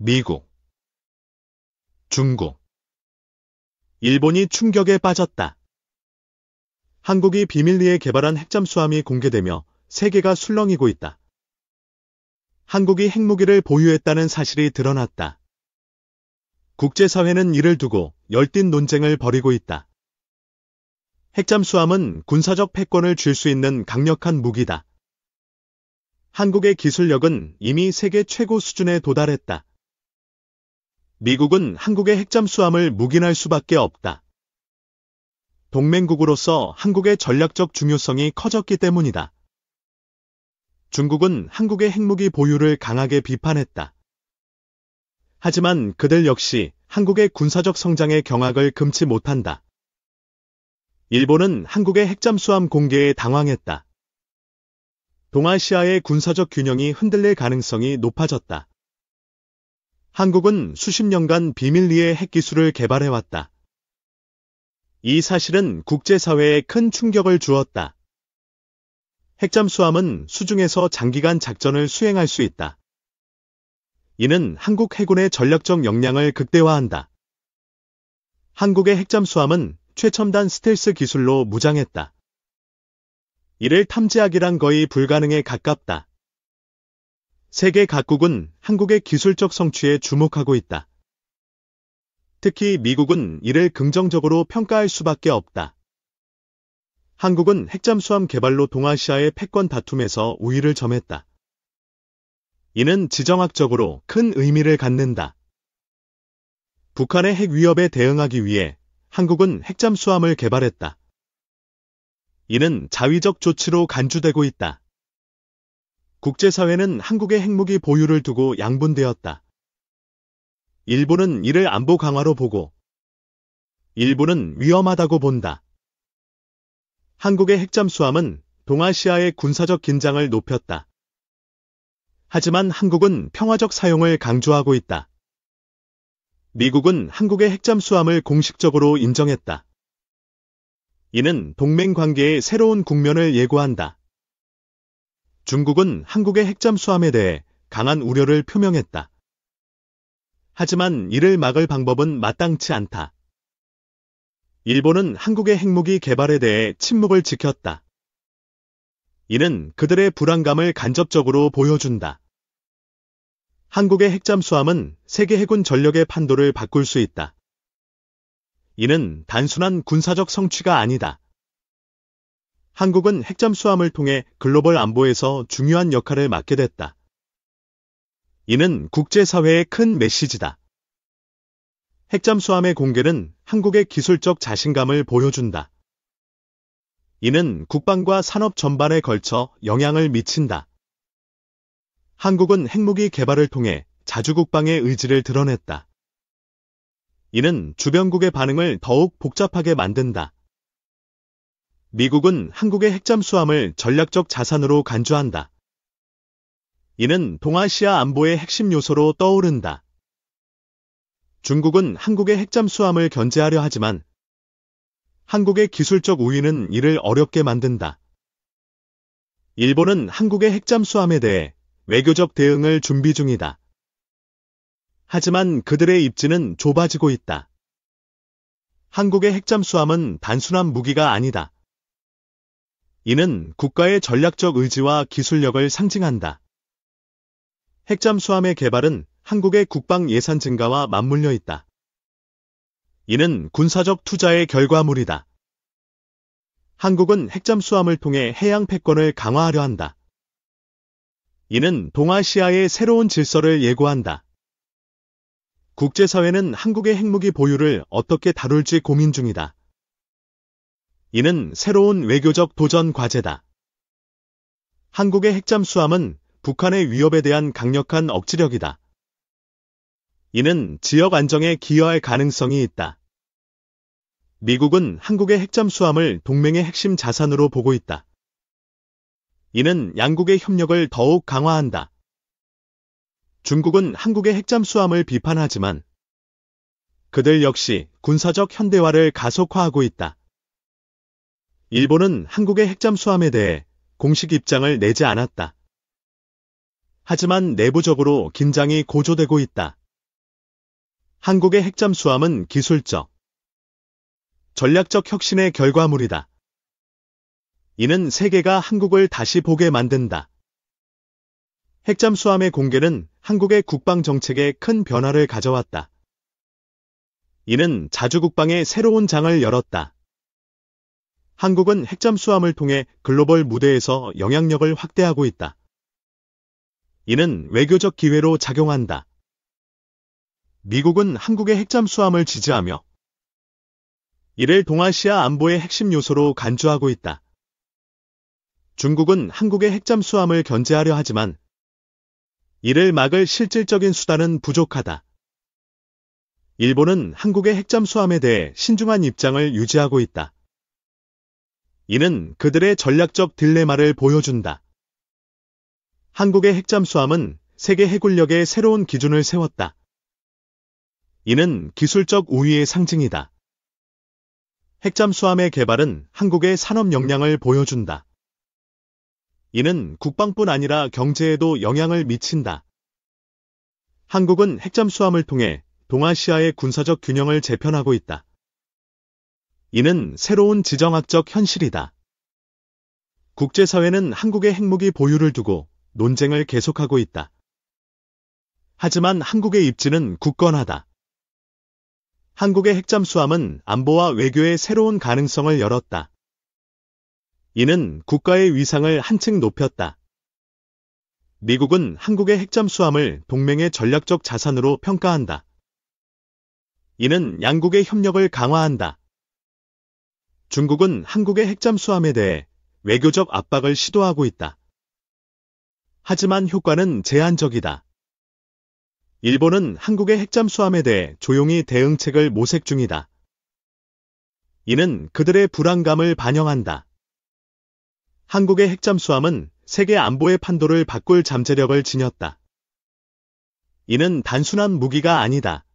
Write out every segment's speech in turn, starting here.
미국, 중국, 일본이 충격에 빠졌다. 한국이 비밀리에 개발한 핵잠수함이 공개되며 세계가 술렁이고 있다. 한국이 핵무기를 보유했다는 사실이 드러났다. 국제사회는 이를 두고 열띤 논쟁을 벌이고 있다. 핵잠수함은 군사적 패권을 쥘 수 있는 강력한 무기다. 한국의 기술력은 이미 세계 최고 수준에 도달했다. 미국은 한국의 핵잠수함을 묵인할 수밖에 없다. 동맹국으로서 한국의 전략적 중요성이 커졌기 때문이다. 중국은 한국의 핵무기 보유를 강하게 비판했다. 하지만 그들 역시 한국의 군사적 성장의 경악을 금치 못한다. 일본은 한국의 핵잠수함 공개에 당황했다. 동아시아의 군사적 균형이 흔들릴 가능성이 높아졌다. 한국은 수십 년간 비밀리에 핵기술을 개발해왔다. 이 사실은 국제사회에 큰 충격을 주었다. 핵잠수함은 수중에서 장기간 작전을 수행할 수 있다. 이는 한국 해군의 전략적 역량을 극대화한다. 한국의 핵잠수함은 최첨단 스텔스 기술로 무장했다. 이를 탐지하기란 거의 불가능에 가깝다. 세계 각국은 한국의 기술적 성취에 주목하고 있다. 특히 미국은 이를 긍정적으로 평가할 수밖에 없다. 한국은 핵잠수함 개발로 동아시아의 패권 다툼에서 우위를 점했다. 이는 지정학적으로 큰 의미를 갖는다. 북한의 핵 위협에 대응하기 위해 한국은 핵잠수함을 개발했다. 이는 자위적 조치로 간주되고 있다. 국제사회는 한국의 핵무기 보유를 두고 양분되었다. 일본은 이를 안보 강화로 보고, 일본은 위험하다고 본다. 한국의 핵잠수함은 동아시아의 군사적 긴장을 높였다. 하지만 한국은 평화적 사용을 강조하고 있다. 미국은 한국의 핵잠수함을 공식적으로 인정했다. 이는 동맹 관계의 새로운 국면을 예고한다. 중국은 한국의 핵잠수함에 대해 강한 우려를 표명했다. 하지만 이를 막을 방법은 마땅치 않다. 일본은 한국의 핵무기 개발에 대해 침묵을 지켰다. 이는 그들의 불안감을 간접적으로 보여준다. 한국의 핵잠수함은 세계 해군 전력의 판도를 바꿀 수 있다. 이는 단순한 군사적 성취가 아니다. 한국은 핵잠수함을 통해 글로벌 안보에서 중요한 역할을 맡게 됐다. 이는 국제사회의 큰 메시지다. 핵잠수함의 공개는 한국의 기술적 자신감을 보여준다. 이는 국방과 산업 전반에 걸쳐 영향을 미친다. 한국은 핵무기 개발을 통해 자주국방의 의지를 드러냈다. 이는 주변국의 반응을 더욱 복잡하게 만든다. 미국은 한국의 핵잠수함을 전략적 자산으로 간주한다. 이는 동아시아 안보의 핵심 요소로 떠오른다. 중국은 한국의 핵잠수함을 견제하려 하지만 한국의 기술적 우위는 이를 어렵게 만든다. 일본은 한국의 핵잠수함에 대해 외교적 대응을 준비 중이다. 하지만 그들의 입지는 좁아지고 있다. 한국의 핵잠수함은 단순한 무기가 아니다. 이는 국가의 전략적 의지와 기술력을 상징한다. 핵잠수함의 개발은 한국의 국방 예산 증가와 맞물려 있다. 이는 군사적 투자의 결과물이다. 한국은 핵잠수함을 통해 해양 패권을 강화하려 한다. 이는 동아시아의 새로운 질서를 예고한다. 국제사회는 한국의 핵무기 보유를 어떻게 다룰지 고민 중이다. 이는 새로운 외교적 도전 과제다. 한국의 핵잠수함은 북한의 위협에 대한 강력한 억지력이다. 이는 지역 안정에 기여할 가능성이 있다. 미국은 한국의 핵잠수함을 동맹의 핵심 자산으로 보고 있다. 이는 양국의 협력을 더욱 강화한다. 중국은 한국의 핵잠수함을 비판하지만 그들 역시 군사적 현대화를 가속화하고 있다. 일본은 한국의 핵잠수함에 대해 공식 입장을 내지 않았다. 하지만 내부적으로 긴장이 고조되고 있다. 한국의 핵잠수함은 기술적, 전략적 혁신의 결과물이다. 이는 세계가 한국을 다시 보게 만든다. 핵잠수함의 공개는 한국의 국방 정책에 큰 변화를 가져왔다. 이는 자주국방의 새로운 장을 열었다. 한국은 핵잠수함을 통해 글로벌 무대에서 영향력을 확대하고 있다. 이는 외교적 기회로 작용한다. 미국은 한국의 핵잠수함을 지지하며 이를 동아시아 안보의 핵심 요소로 간주하고 있다. 중국은 한국의 핵잠수함을 견제하려 하지만 이를 막을 실질적인 수단은 부족하다. 일본은 한국의 핵잠수함에 대해 신중한 입장을 유지하고 있다. 이는 그들의 전략적 딜레마를 보여준다. 한국의 핵잠수함은 세계 해군력의 새로운 기준을 세웠다. 이는 기술적 우위의 상징이다. 핵잠수함의 개발은 한국의 산업 역량을 보여준다. 이는 국방뿐 아니라 경제에도 영향을 미친다. 한국은 핵잠수함을 통해 동아시아의 군사적 균형을 재편하고 있다. 이는 새로운 지정학적 현실이다. 국제사회는 한국의 핵무기 보유를 두고 논쟁을 계속하고 있다. 하지만 한국의 입지는 굳건하다. 한국의 핵잠수함은 안보와 외교의 새로운 가능성을 열었다. 이는 국가의 위상을 한층 높였다. 미국은 한국의 핵잠수함을 동맹의 전략적 자산으로 평가한다. 이는 양국의 협력을 강화한다. 중국은 한국의 핵잠수함에 대해 외교적 압박을 시도하고 있다. 하지만 효과는 제한적이다. 일본은 한국의 핵잠수함에 대해 조용히 대응책을 모색 중이다. 이는 그들의 불안감을 반영한다. 한국의 핵잠수함은 세계 안보의 판도를 바꿀 잠재력을 지녔다. 이는 단순한 무기가 아니다.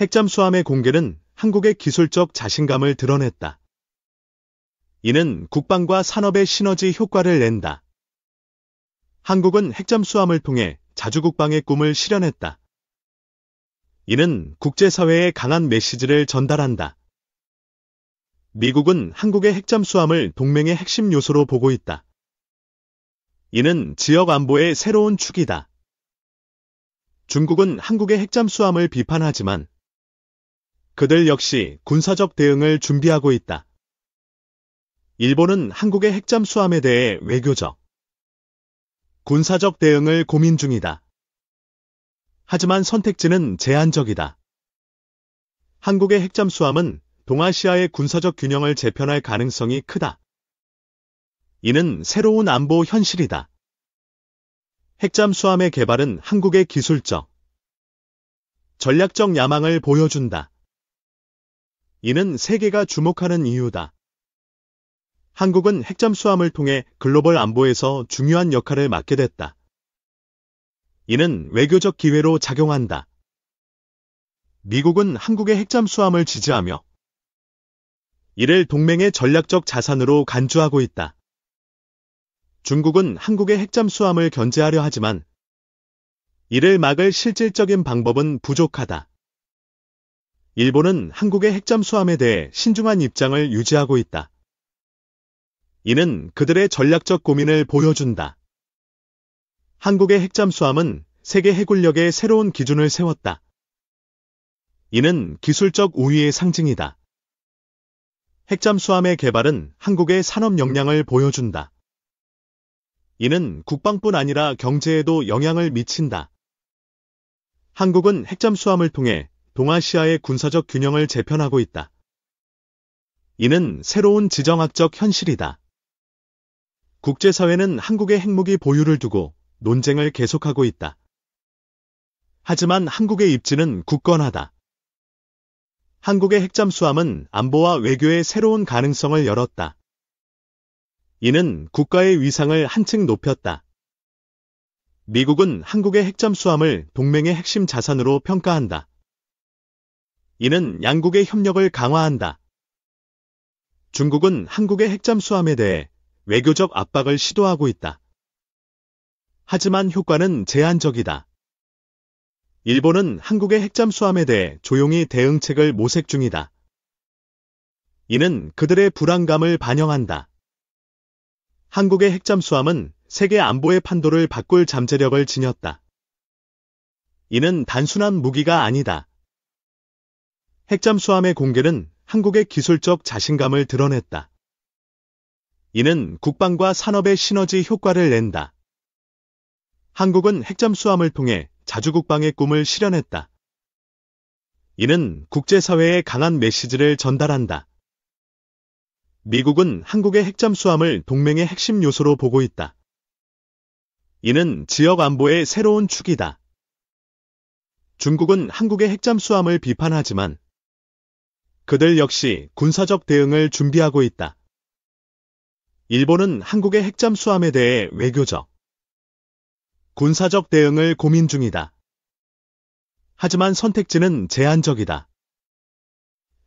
핵잠수함의 공개는 한국의 기술적 자신감을 드러냈다. 이는 국방과 산업의 시너지 효과를 낸다. 한국은 핵잠수함을 통해 자주국방의 꿈을 실현했다. 이는 국제사회에 강한 메시지를 전달한다. 미국은 한국의 핵잠수함을 동맹의 핵심 요소로 보고 있다. 이는 지역 안보의 새로운 축이다. 중국은 한국의 핵잠수함을 비판하지만 그들 역시 군사적 대응을 준비하고 있다. 일본은 한국의 핵잠수함에 대해 외교적, 군사적 대응을 고민 중이다. 하지만 선택지는 제한적이다. 한국의 핵잠수함은 동아시아의 군사적 균형을 재편할 가능성이 크다. 이는 새로운 안보 현실이다. 핵잠수함의 개발은 한국의 기술적, 전략적 야망을 보여준다. 이는 세계가 주목하는 이유다. 한국은 핵잠수함을 통해 글로벌 안보에서 중요한 역할을 맡게 됐다. 이는 외교적 기회로 작용한다. 미국은 한국의 핵잠수함을 지지하며 이를 동맹의 전략적 자산으로 간주하고 있다. 중국은 한국의 핵잠수함을 견제하려 하지만 이를 막을 실질적인 방법은 부족하다. 일본은 한국의 핵잠수함에 대해 신중한 입장을 유지하고 있다. 이는 그들의 전략적 고민을 보여준다. 한국의 핵잠수함은 세계 해군력의 새로운 기준을 세웠다. 이는 기술적 우위의 상징이다. 핵잠수함의 개발은 한국의 산업 역량을 보여준다. 이는 국방뿐 아니라 경제에도 영향을 미친다. 한국은 핵잠수함을 통해 동아시아의 군사적 균형을 재편하고 있다. 이는 새로운 지정학적 현실이다. 국제사회는 한국의 핵무기 보유를 두고 논쟁을 계속하고 있다. 하지만 한국의 입지는 굳건하다. 한국의 핵잠수함은 안보와 외교의 새로운 가능성을 열었다. 이는 국가의 위상을 한층 높였다. 미국은 한국의 핵잠수함을 동맹의 핵심 자산으로 평가한다. 이는 양국의 협력을 강화한다. 중국은 한국의 핵잠수함에 대해 외교적 압박을 시도하고 있다. 하지만 효과는 제한적이다. 일본은 한국의 핵잠수함에 대해 조용히 대응책을 모색 중이다. 이는 그들의 불안감을 반영한다. 한국의 핵잠수함은 세계 안보의 판도를 바꿀 잠재력을 지녔다. 이는 단순한 무기가 아니다. 핵잠수함의 공개는 한국의 기술적 자신감을 드러냈다. 이는 국방과 산업의 시너지 효과를 낸다. 한국은 핵잠수함을 통해 자주국방의 꿈을 실현했다. 이는 국제사회에 강한 메시지를 전달한다. 미국은 한국의 핵잠수함을 동맹의 핵심 요소로 보고 있다. 이는 지역 안보의 새로운 축이다. 중국은 한국의 핵잠수함을 비판하지만 그들 역시 군사적 대응을 준비하고 있다. 일본은 한국의 핵잠수함에 대해 외교적, 군사적 대응을 고민 중이다. 하지만 선택지는 제한적이다.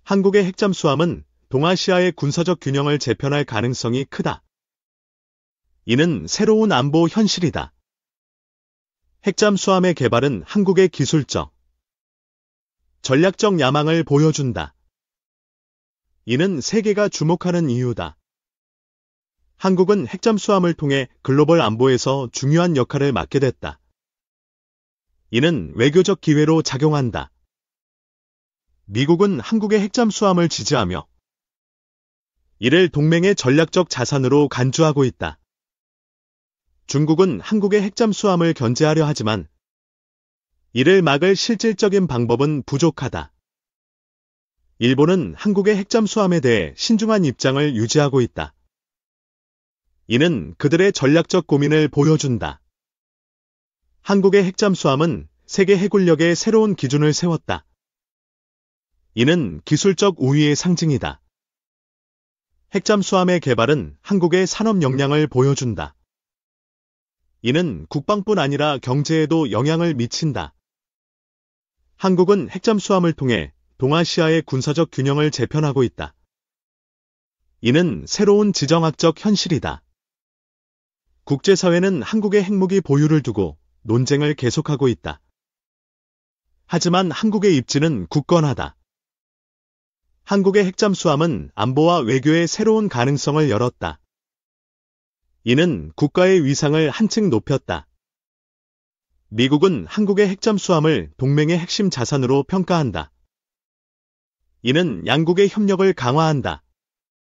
한국의 핵잠수함은 동아시아의 군사적 균형을 재편할 가능성이 크다. 이는 새로운 안보 현실이다. 핵잠수함의 개발은 한국의 기술적, 전략적 야망을 보여준다. 이는 세계가 주목하는 이유다. 한국은 핵잠수함을 통해 글로벌 안보에서 중요한 역할을 맡게 됐다. 이는 외교적 기회로 작용한다. 미국은 한국의 핵잠수함을 지지하며 이를 동맹의 전략적 자산으로 간주하고 있다. 중국은 한국의 핵잠수함을 견제하려 하지만 이를 막을 실질적인 방법은 부족하다. 일본은 한국의 핵잠수함에 대해 신중한 입장을 유지하고 있다. 이는 그들의 전략적 고민을 보여준다. 한국의 핵잠수함은 세계 해군력의 새로운 기준을 세웠다. 이는 기술적 우위의 상징이다. 핵잠수함의 개발은 한국의 산업 역량을 보여준다. 이는 국방뿐 아니라 경제에도 영향을 미친다. 한국은 핵잠수함을 통해 동아시아의 군사적 균형을 재편하고 있다. 이는 새로운 지정학적 현실이다. 국제사회는 한국의 핵무기 보유를 두고 논쟁을 계속하고 있다. 하지만 한국의 입지는 굳건하다. 한국의 핵잠수함은 안보와 외교의 새로운 가능성을 열었다. 이는 국가의 위상을 한층 높였다. 미국은 한국의 핵잠수함을 동맹의 핵심 자산으로 평가한다. 이는 양국의 협력을 강화한다.